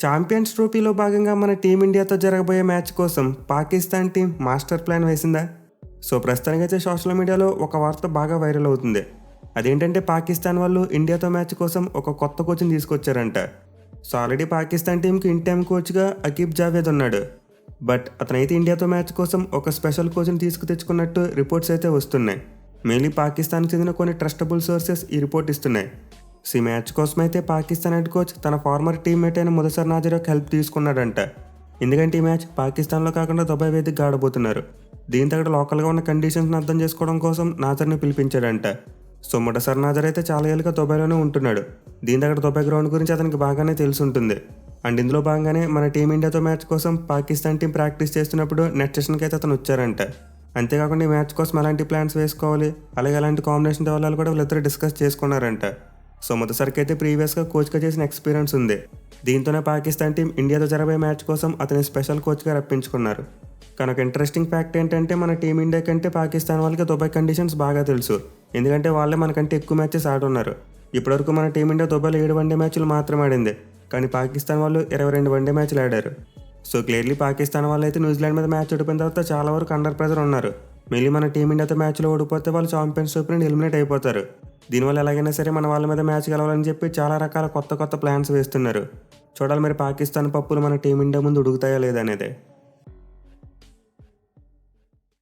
Champions ట్రోఫీలో భాగంగా మన టీమిండియాతో జరగబోయే మ్యాచ్ కోసం పాకిస్తాన్ టీం మాస్టర్ ప్లాన్ వేసిందా? సో ప్రస్తుతానికైతే సోషల్ మీడియాలో ఒక వార్త బాగా వైరల్ అవుతుంది. అదేంటంటే పాకిస్తాన్ వాళ్ళు ఇండియాతో మ్యాచ్ కోసం ఒక కొత్త కోచ్ని తీసుకొచ్చారంట. సో ఆల్రెడీ పాకిస్తాన్ టీంకి ఇన్ టైమ్ కోచ్గా అకీబ్ జావేద్ ఉన్నాడు. బట్ అతనైతే ఇండియాతో మ్యాచ్ కోసం ఒక స్పెషల్ కోచ్ని తెచ్చుకున్నట్టు రిపోర్ట్స్ అయితే వస్తున్నాయి. మెయిన్లీ పాకిస్తాన్కి చెందిన కొన్ని ట్రస్టబుల్ సోర్సెస్ ఈ రిపోర్ట్ ఇస్తున్నాయి. సో ఈ మ్యాచ్ కోసం అయితే పాకిస్తాన్ హెడ్ కోచ్ తన ఫార్మర్ టీమ్మేట్ అయిన ముదసర్ నాజర్ యొక్క హెల్ప్ తీసుకున్నాడంట. ఎందుకంటే ఈ మ్యాచ్ పాకిస్తాన్లో కాకుండా దుబాయ్ వేదికగా ఆడబోతున్నారు. దీంతో అక్కడ లోకల్గా ఉన్న కండిషన్స్ని అర్థం చేసుకోవడం కోసం నాజర్ని పిలిపించాడంట. సో ముదసర్ నాజర్ అయితే చాలా ఏళ్ళుగా దుబాయ్లోనే ఉంటున్నాడు. దీంతో అక్కడ దుబాయ్ గ్రౌండ్ గురించి అతనికి బాగానే తెలిసి ఉంటుంది. అండ్ ఇందులో భాగంగానే మన టీమిండియాతో మ్యాచ్ కోసం పాకిస్తాన్ టీం ప్రాక్టీస్ చేస్తున్నప్పుడు నెట్ సెషన్కి అయితే అతను వచ్చారంట. అంతేకాకుండా ఈ మ్యాచ్ కోసం ఎలాంటి ప్లాన్స్ వేసుకోవాలి, అలాగే ఎలాంటి కాంబినేషన్ తేవాలి కూడా వీళ్ళిద్దరూ డిస్కస్ చేసుకున్నారంట. సో మొదటిసారికి అయితే ప్రీవియస్గా కోచ్గా చేసిన ఎక్స్పీరియన్స్ ఉంది. దీంతోనే పాకిస్తాన్ టీం ఇండియాతో జరగబోయే మ్యాచ్ కోసం అతని స్పెషల్ కోచ్గా రప్పించుకున్నారు. కానీ ఒక ఇంట్రెస్టింగ్ ఫ్యాక్ట్ ఏంటంటే మన టీమిండియా కంటే పాకిస్తాన్ వాళ్ళకి దుబాయ్ కండిషన్స్ బాగా తెలుసు. ఎందుకంటే వాళ్ళే మనకంటే ఎక్కువ మ్యాచెస్ ఆడున్నారు. ఇప్పటివరకు మన టీమిండియా దుబాయ్లో 7 వన్డే మ్యాచ్లు మాత్రమే ఆడింది. కానీ పాకిస్తాన్ వాళ్ళు 22 వన్డే మ్యాచ్లు ఆడారు. సో క్లియర్లీ పాకిస్తాన్ వాళ్ళు అయితే న్యూజిలాండ్ మీద మ్యాచ్ ఓడిపోయిన తర్వాత చాలా వరకు అండర్ ప్రెజర్ ఉన్నారు. మళ్ళీ మన టీమిండియాతో మ్యాచ్లో ఓడిపోతే వాళ్ళు ఛాంపియన్స్ ట్రోఫీ నుండి ఎలిమినేట్ అయిపోతారు. దీనివల్ల ఎలాగైనా సరే మన వాళ్ళ మీద మ్యాచ్ గెలవాలని చెప్పి చాలా రకాల కొత్త ప్లాన్స్ వేస్తున్నారు. చూడాలి మరి పాకిస్తాన్ పప్పులు మన టీమిండియా ముందు ఉడుకుతాయా లేదనేది.